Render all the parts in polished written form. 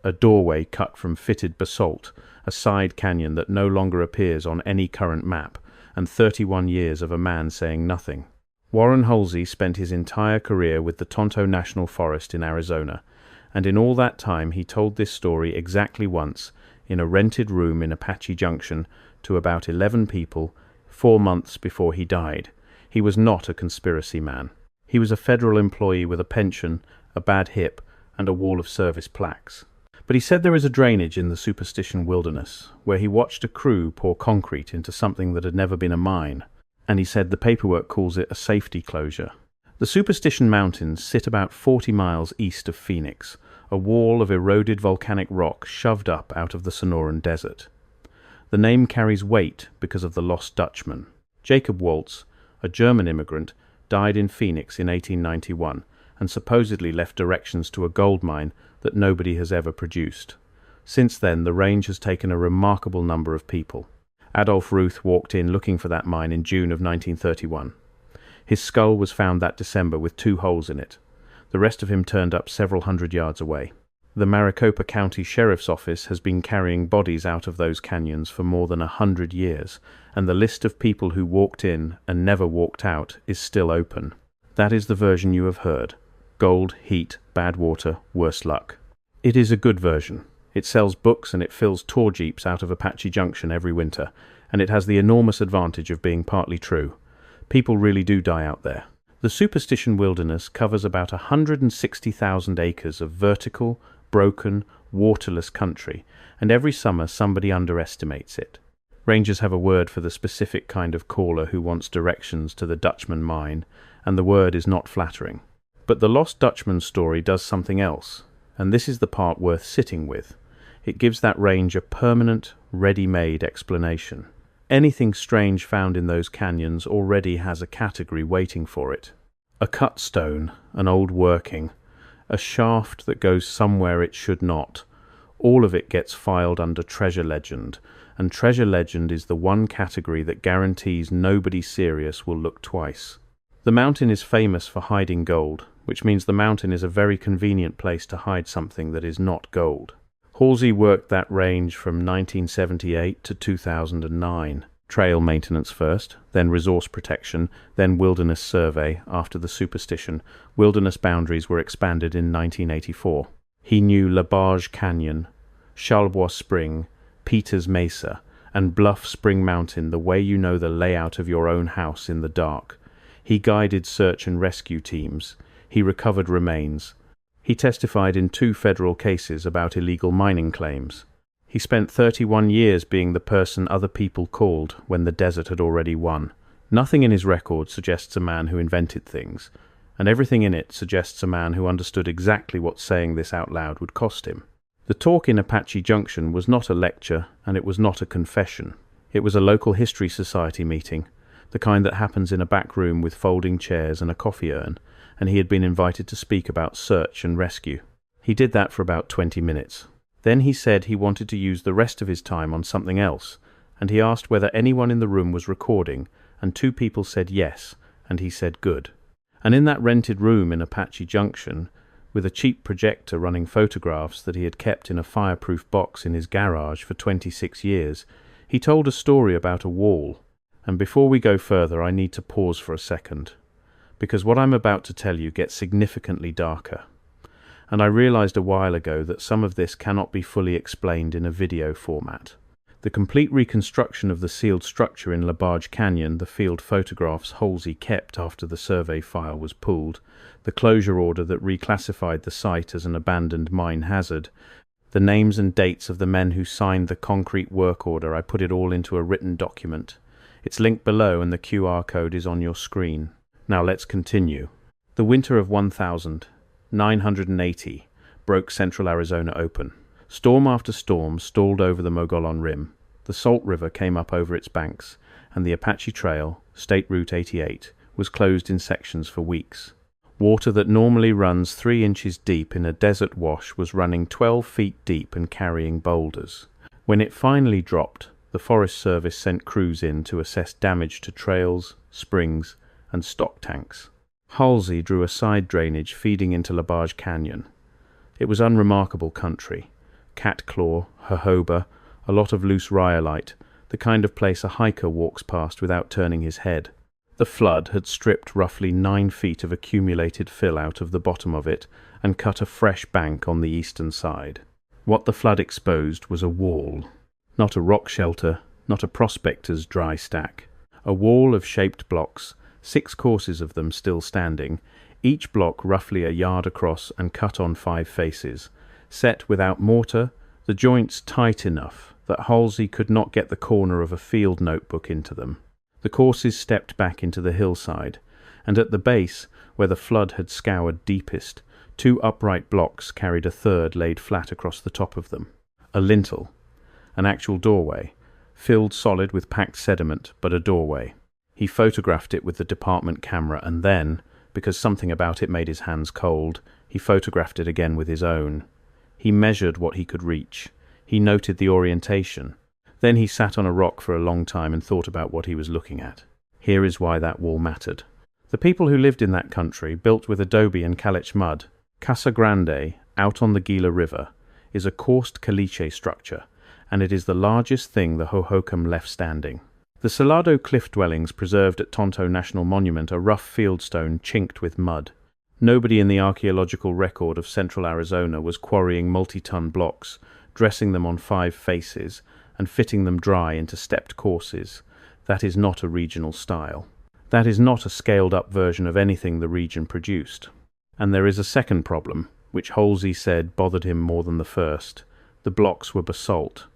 a doorway cut from fitted basalt, a side canyon that no longer appears on any current map, and 31 years of a man saying nothing. Warren Holsey spent his entire career with the Tonto National Forest in Arizona, and in all that time he told this story exactly once, in a rented room in Apache Junction, to about 11 people, 4 months before he died. He was not a conspiracy man. He was a federal employee with a pension, a bad hip, and a wall of service plaques. But he said there is a drainage in the Superstition Wilderness, where he watched a crew pour concrete into something that had never been a mine, and he said the paperwork calls it a safety closure. The Superstition Mountains sit about 40 miles east of Phoenix, a wall of eroded volcanic rock shoved up out of the Sonoran Desert. The name carries weight because of the Lost Dutchman. Jacob Waltz, a German immigrant, died in Phoenix in 1891 and supposedly left directions to a gold mine that nobody has ever produced. Since then, the range has taken a remarkable number of people. Adolf Ruth walked in looking for that mine in June of 1931. His skull was found that December with 2 holes in it. The rest of him turned up several hundred yards away. The Maricopa County Sheriff's Office has been carrying bodies out of those canyons for more than 100 years, and the list of people who walked in and never walked out is still open. That is the version you have heard. Gold, heat, bad water, worse luck. It is a good version. It sells books and it fills tour jeeps out of Apache Junction every winter, and it has the enormous advantage of being partly true. People really do die out there. The Superstition Wilderness covers about 160,000 acres of vertical, broken, waterless country, and every summer somebody underestimates it. Rangers have a word for the specific kind of caller who wants directions to the Dutchman mine, and the word is not flattering. But the Lost Dutchman story does something else, and this is the part worth sitting with. It gives that range a permanent, ready-made explanation. Anything strange found in those canyons already has a category waiting for it. A cut stone, an old working, a shaft that goes somewhere it should not. All of it gets filed under treasure legend, and treasure legend is the one category that guarantees nobody serious will look twice. The mountain is famous for hiding gold, which means the mountain is a very convenient place to hide something that is not gold. Holsey worked that range from 1978 to 2009. Trail maintenance first, then resource protection, then wilderness survey. After the Superstition, wilderness boundaries were expanded in 1984. He knew La Barge Canyon, Charlevoix Spring, Peters Mesa, and Bluff Spring Mountain the way you know the layout of your own house in the dark. He guided search and rescue teams. He recovered remains. He testified in 2 federal cases about illegal mining claims. He spent 31 years being the person other people called when the desert had already won. Nothing in his record suggests a man who invented things, and everything in it suggests a man who understood exactly what saying this out loud would cost him. The talk in Apache Junction was not a lecture, and it was not a confession. It was a local history society meeting, the kind that happens in a back room with folding chairs and a coffee urn, and he had been invited to speak about search and rescue. He did that for about 20 minutes. Then he said he wanted to use the rest of his time on something else, and he asked whether anyone in the room was recording, and 2 people said yes, and he said good. And in that rented room in Apache Junction, with a cheap projector running photographs that he had kept in a fireproof box in his garage for 26 years, he told a story about a wall. And before we go further, I need to pause for a second, because what I'm about to tell you gets significantly darker. And I realized a while ago that some of this cannot be fully explained in a video format. The complete reconstruction of the sealed structure in La Barge Canyon, the field photographs Holsey kept after the survey file was pulled, the closure order that reclassified the site as an abandoned mine hazard, the names and dates of the men who signed the concrete work order, I put it all into a written document. It's linked below and the QR code is on your screen. Now let's continue. The winter of 1980 broke central Arizona open. Storm after storm stalled over the Mogollon Rim. The Salt River came up over its banks, and the Apache Trail, State Route 88, was closed in sections for weeks. Water that normally runs 3 inches deep in a desert wash was running 12 feet deep and carrying boulders. When it finally dropped, the Forest Service sent crews in to assess damage to trails, springs, and stock tanks. Holsey drew a side drainage feeding into La Barge Canyon. It was unremarkable country, cat claw, jojoba, a lot of loose rhyolite, the kind of place a hiker walks past without turning his head. The flood had stripped roughly 9 feet of accumulated fill out of the bottom of it and cut a fresh bank on the eastern side. What the flood exposed was a wall. Not a rock shelter, not a prospector's dry stack. A wall of shaped blocks, 6 courses of them still standing, each block roughly a yard across and cut on 5 faces, set without mortar, the joints tight enough that Holsey could not get the corner of a field notebook into them. The courses stepped back into the hillside, and at the base, where the flood had scoured deepest, 2 upright blocks carried a third laid flat across the top of them. A lintel, an actual doorway, filled solid with packed sediment, but a doorway. He photographed it with the department camera, and then, because something about it made his hands cold, he photographed it again with his own. He measured what he could reach. He noted the orientation. Then he sat on a rock for a long time and thought about what he was looking at. Here is why that wall mattered. The people who lived in that country, built with adobe and caliche mud. Casa Grande, out on the Gila River, is a coursed caliche structure, and it is the largest thing the Hohokam left standing. The Salado cliff dwellings preserved at Tonto National Monument are rough fieldstone chinked with mud. Nobody in the archaeological record of central Arizona was quarrying multi-ton blocks, dressing them on 5 faces, and fitting them dry into stepped courses. That is not a regional style. That is not a scaled-up version of anything the region produced. And there is a second problem, which Holsey said bothered him more than the first. The blocks were basalt.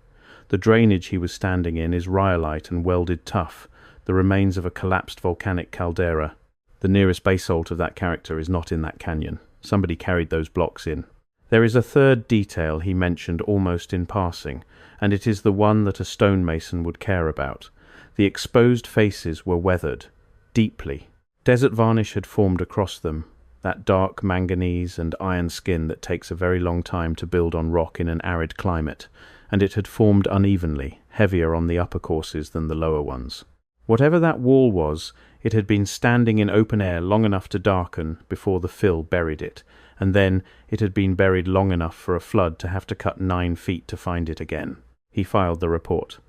The drainage he was standing in is rhyolite and welded tough, the remains of a collapsed volcanic caldera. The nearest basalt of that character is not in that canyon. Somebody carried those blocks in. There is a third detail he mentioned almost in passing, and it is the one that a stonemason would care about. The exposed faces were weathered, deeply. Desert varnish had formed across them, that dark manganese and iron skin that takes a very long time to build on rock in an arid climate, and it had formed unevenly, heavier on the upper courses than the lower ones. Whatever that wall was, it had been standing in open air long enough to darken before the fill buried it, and then it had been buried long enough for a flood to have to cut 9 feet to find it again. He filed the report.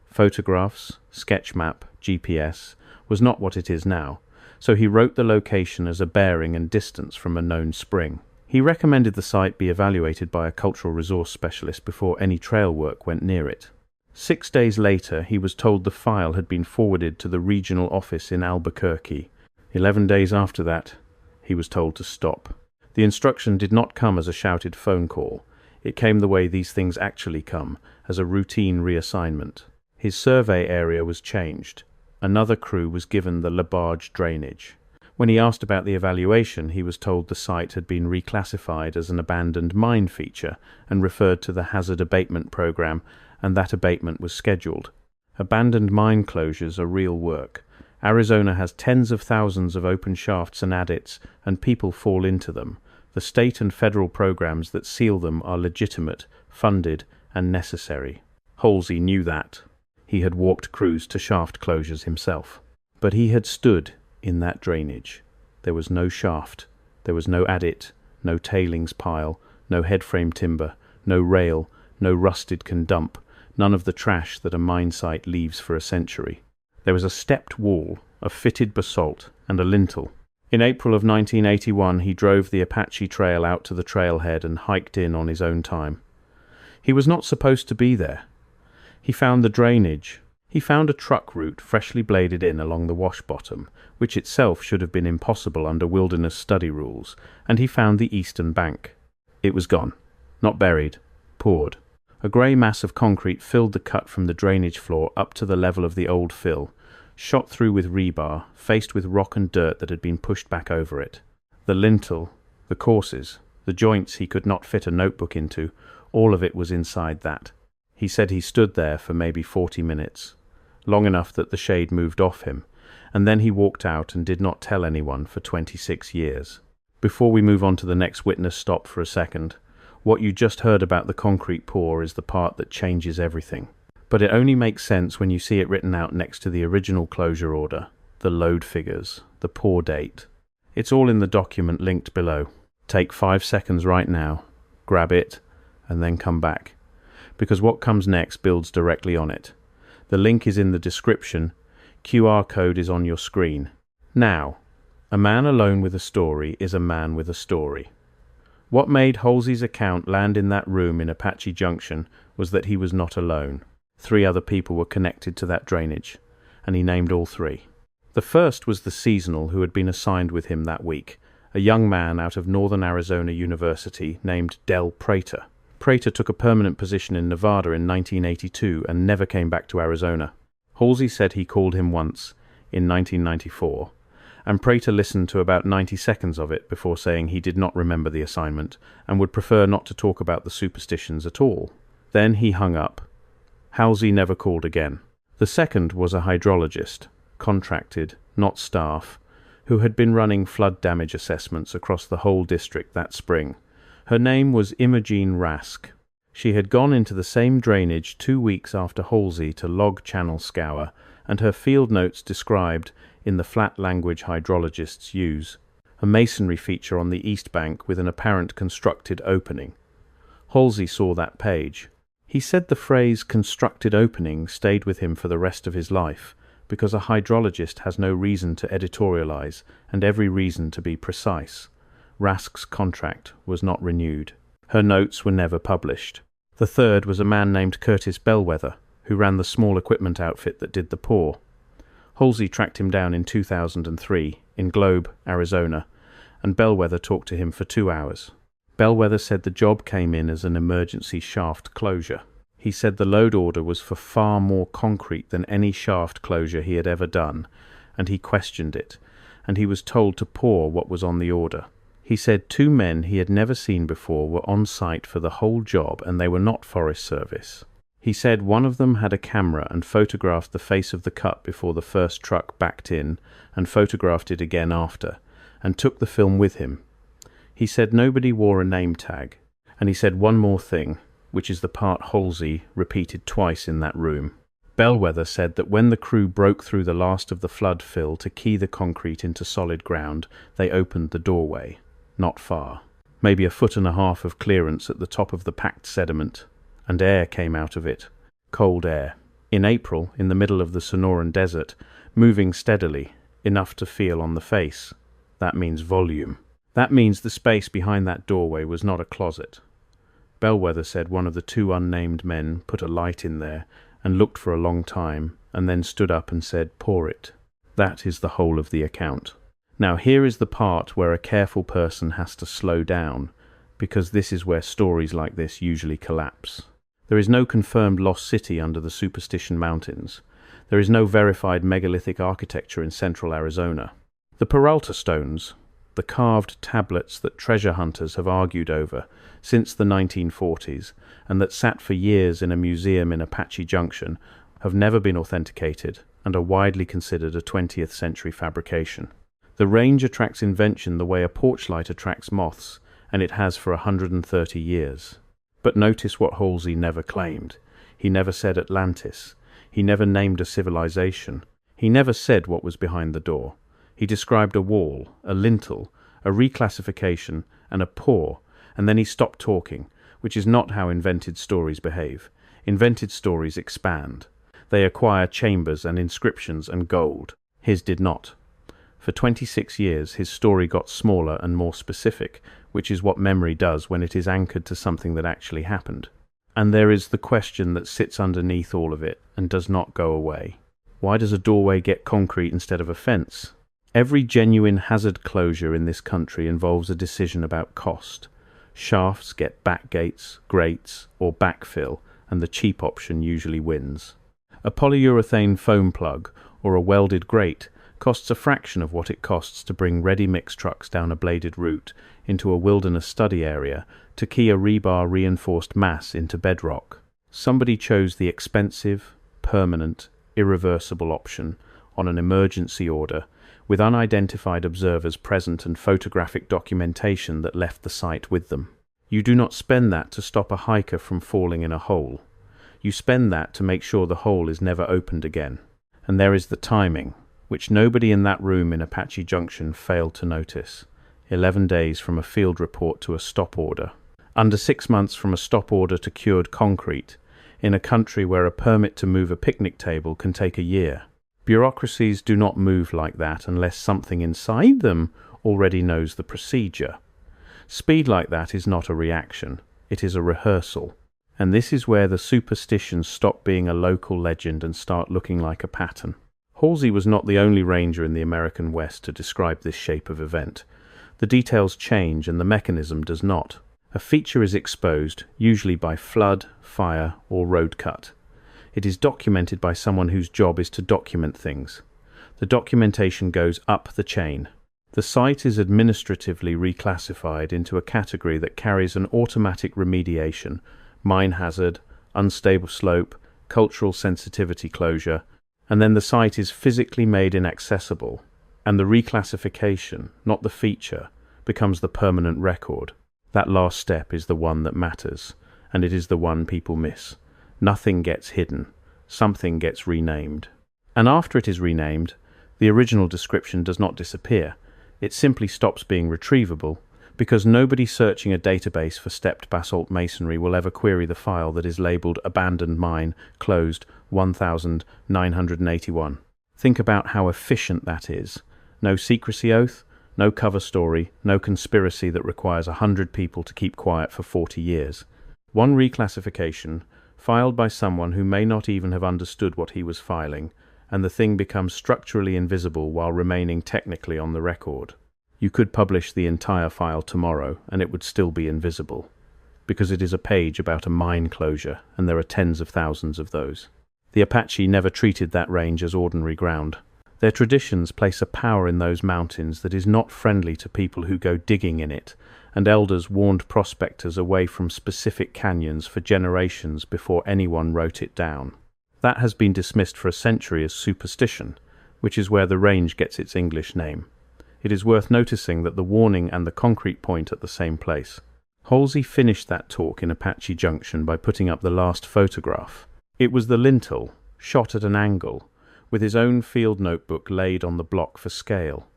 Photographs, sketch map, GPS, was not what it is now, so he wrote the location as a bearing and distance from a known spring. He recommended the site be evaluated by a cultural resource specialist before any trail work went near it. 6 days later, he was told the file had been forwarded to the regional office in Albuquerque. 11 days after that, he was told to stop. The instruction did not come as a shouted phone call. It came the way these things actually come, as a routine reassignment. His survey area was changed. Another crew was given the LaBarge drainage. When he asked about the evaluation, he was told the site had been reclassified as an abandoned mine feature and referred to the hazard abatement program, and that abatement was scheduled. Abandoned mine closures are real work. Arizona has tens of thousands of open shafts and adits, and people fall into them. The state and federal programs that seal them are legitimate, funded, and necessary. Holsey knew that. He had walked crews to shaft closures himself. But he had stood in that drainage. There was no shaft. There was no adit, no tailings pile, no headframe timber, no rail, no rusted can dump, none of the trash that a mine site leaves for a century. There was a stepped wall of fitted basalt and a lintel. In April of 1981, he drove the Apache Trail out to the trailhead and hiked in on his own time. He was not supposed to be there. He found the drainage. He found a truck route freshly bladed in along the wash bottom, which itself should have been impossible under wilderness study rules, and he found the eastern bank. It was gone. Not buried. Poured. A grey mass of concrete filled the cut from the drainage floor up to the level of the old fill, shot through with rebar, faced with rock and dirt that had been pushed back over it. The lintel, the courses, the joints he could not fit a notebook into, all of it was inside that. He said he stood there for maybe 40 minutes, long enough that the shade moved off him, and then he walked out and did not tell anyone for 26 years. Before we move on to the next witness stop for a second, what you just heard about the concrete pour is the part that changes everything. But it only makes sense when you see it written out next to the original closure order, the load figures, the pour date. It's all in the document linked below. Take 5 seconds right now, grab it, and then come back. because what comes next builds directly on it. The link is in the description. QR code is on your screen. Now, a man alone with a story is a man with a story. What made Holsey's account land in that room in Apache Junction was that he was not alone. 3 other people were connected to that drainage, and he named all 3. The first was the seasonal who had been assigned with him that week, a young man out of Northern Arizona University named Del Prater. Prater took a permanent position in Nevada in 1982 and never came back to Arizona. Holsey said he called him once, in 1994, and Prater listened to about 90 seconds of it before saying he did not remember the assignment and would prefer not to talk about the superstitions at all. Then he hung up. Holsey never called again. The second was a hydrologist, contracted, not staff, who had been running flood damage assessments across the whole district that spring. Her name was Imogene Rask. She had gone into the same drainage 2 weeks after Holsey to log channel scour, and her field notes described, in the flat language hydrologists use, a masonry feature on the east bank with an apparent constructed opening. Holsey saw that page. He said the phrase constructed opening stayed with him for the rest of his life, because a hydrologist has no reason to editorialize and every reason to be precise. Rask's contract was not renewed. Her notes were never published. The third was a man named Curtis Bellwether, who ran the small equipment outfit that did the pour. Holsey tracked him down in 2003 in Globe, Arizona, and Bellwether talked to him for 2 hours. Bellwether said the job came in as an emergency shaft closure. He said the load order was for far more concrete than any shaft closure he had ever done, and he questioned it, and he was told to pour what was on the order. He said 2 men he had never seen before were on site for the whole job, and they were not Forest Service. He said one of them had a camera and photographed the face of the cut before the first truck backed in, and photographed it again after, and took the film with him. He said nobody wore a name tag, and he said one more thing, which is the part Holsey repeated twice in that room. Bellwether said that when the crew broke through the last of the flood fill to key the concrete into solid ground, they opened the doorway. Not far. Maybe 1.5 feet of clearance at the top of the packed sediment, and air came out of it. Cold air. In April, in the middle of the Sonoran Desert, moving steadily, enough to feel on the face. That means volume. That means the space behind that doorway was not a closet. Bellwether said one of the 2 unnamed men put a light in there and looked for a long time, and then stood up and said, "Pour it." That is the whole of the account. Now here is the part where a careful person has to slow down, because this is where stories like this usually collapse. There is no confirmed lost city under the Superstition Mountains. There is no verified megalithic architecture in central Arizona. The Peralta stones, the carved tablets that treasure hunters have argued over since the 1940s, and that sat for years in a museum in Apache Junction, have never been authenticated and are widely considered a 20th century fabrication. The range attracts invention the way a porchlight attracts moths, and it has for 130 years. But notice what Holsey never claimed. He never said Atlantis. He never named a civilization. He never said what was behind the door. He described a wall, a lintel, a reclassification, and a pour, and then he stopped talking, which is not how invented stories behave. Invented stories expand. They acquire chambers and inscriptions and gold. His did not. For 26 years, his story got smaller and more specific, which is what memory does when it is anchored to something that actually happened. And there is the question that sits underneath all of it and does not go away. Why does a doorway get concrete instead of a fence? Every genuine hazard closure in this country involves a decision about cost. Shafts get back gates, grates, or backfill, and the cheap option usually wins. A polyurethane foam plug or a welded grate costs a fraction of what it costs to bring ready-mix trucks down a bladed route into a wilderness study area to key a rebar-reinforced mass into bedrock. Somebody chose the expensive, permanent, irreversible option on an emergency order with unidentified observers present and photographic documentation that left the site with them. You do not spend that to stop a hiker from falling in a hole. You spend that to make sure the hole is never opened again. And there is the timing, which nobody in that room in Apache Junction failed to notice. 11 days from a field report to a stop order. Under 6 months from a stop order to cured concrete, in a country where a permit to move a picnic table can take a year. Bureaucracies do not move like that unless something inside them already knows the procedure. Speed like that is not a reaction, it is a rehearsal. And this is where the superstitions stop being a local legend and start looking like a pattern. Holsey was not the only ranger in the American West to describe this shape of event. The details change and the mechanism does not. A feature is exposed, usually by flood, fire, or road cut. It is documented by someone whose job is to document things. The documentation goes up the chain. The site is administratively reclassified into a category that carries an automatic remediation, mine hazard, unstable slope, cultural sensitivity closure, and then the site is physically made inaccessible, and the reclassification, not the feature, becomes the permanent record. That last step is the one that matters, and it is the one people miss. Nothing gets hidden. Something gets renamed. And after it is renamed, the original description does not disappear. It simply stops being retrievable, because nobody searching a database for stepped basalt masonry will ever query the file that is labeled Abandoned Mine, Closed, 1981. Think about how efficient that is. No secrecy oath, no cover story, no conspiracy that requires 100 people to keep quiet for 40 years. One reclassification, filed by someone who may not even have understood what he was filing, and the thing becomes structurally invisible while remaining technically on the record. You could publish the entire file tomorrow and it would still be invisible, because it is a page about a mine closure and there are tens of thousands of those. The Apache never treated that range as ordinary ground. Their traditions place a power in those mountains that is not friendly to people who go digging in it, and elders warned prospectors away from specific canyons for generations before anyone wrote it down. That has been dismissed for a century as superstition, which is where the range gets its English name. It is worth noticing that the warning and the concrete point at the same place. Holsey finished that talk in Apache Junction by putting up the last photograph. It was the lintel, shot at an angle, with his own field notebook laid on the block for scale.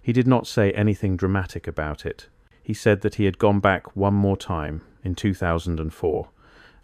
He did not say anything dramatic about it. He said that he had gone back one more time, in 2004,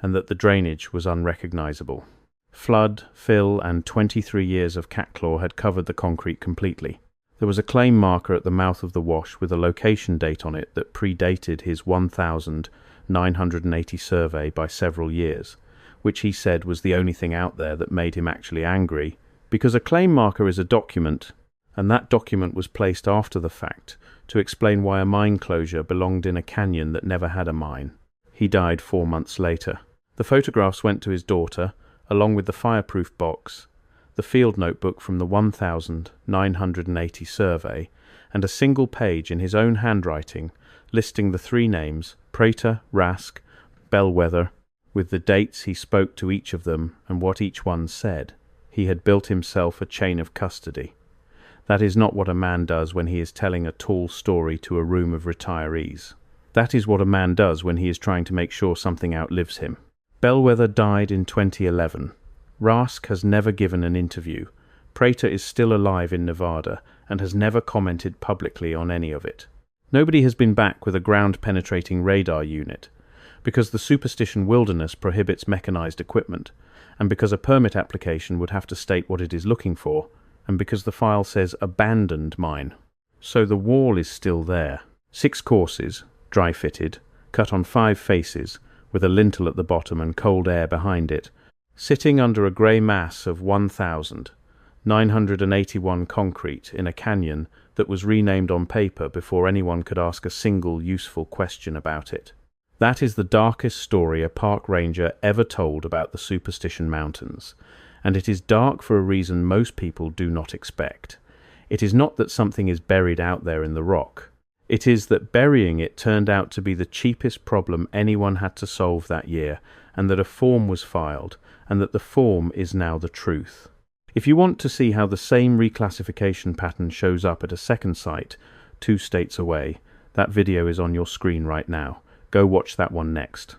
and that the drainage was unrecognizable. Flood, fill, and 23 years of catclaw had covered the concrete completely. There was a claim marker at the mouth of the wash with a location date on it that predated his 1980 survey by several years, which he said was the only thing out there that made him actually angry, because a claim marker is a document, and that document was placed after the fact to explain why a mine closure belonged in a canyon that never had a mine. He died 4 months later. The photographs went to his daughter, along with the fireproof box, the field notebook from the 1980 survey, and a single page in his own handwriting listing the 3 names, Prater, Rask, Bellwether, with the dates he spoke to each of them and what each one said. He had built himself a chain of custody. That is not what a man does when he is telling a tall story to a room of retirees. That is what a man does when he is trying to make sure something outlives him. Bellwether died in 2011. Rask has never given an interview. Prater is still alive in Nevada and has never commented publicly on any of it. Nobody has been back with a ground-penetrating radar unit, because the Superstition Wilderness prohibits mechanized equipment, and because a permit application would have to state what it is looking for, and because the file says abandoned mine. So the wall is still there. 6 courses, dry-fitted, cut on 5 faces, with a lintel at the bottom and cold air behind it, sitting under a grey mass of 1981 concrete in a canyon that was renamed on paper before anyone could ask a single useful question about it. That is the darkest story a park ranger ever told about the Superstition Mountains, and it is dark for a reason most people do not expect. It is not that something is buried out there in the rock. It is that burying it turned out to be the cheapest problem anyone had to solve that year, and that a form was filed, and that the form is now the truth. If you want to see how the same reclassification pattern shows up at a second site, 2 states away, that video is on your screen right now. Go watch that one next.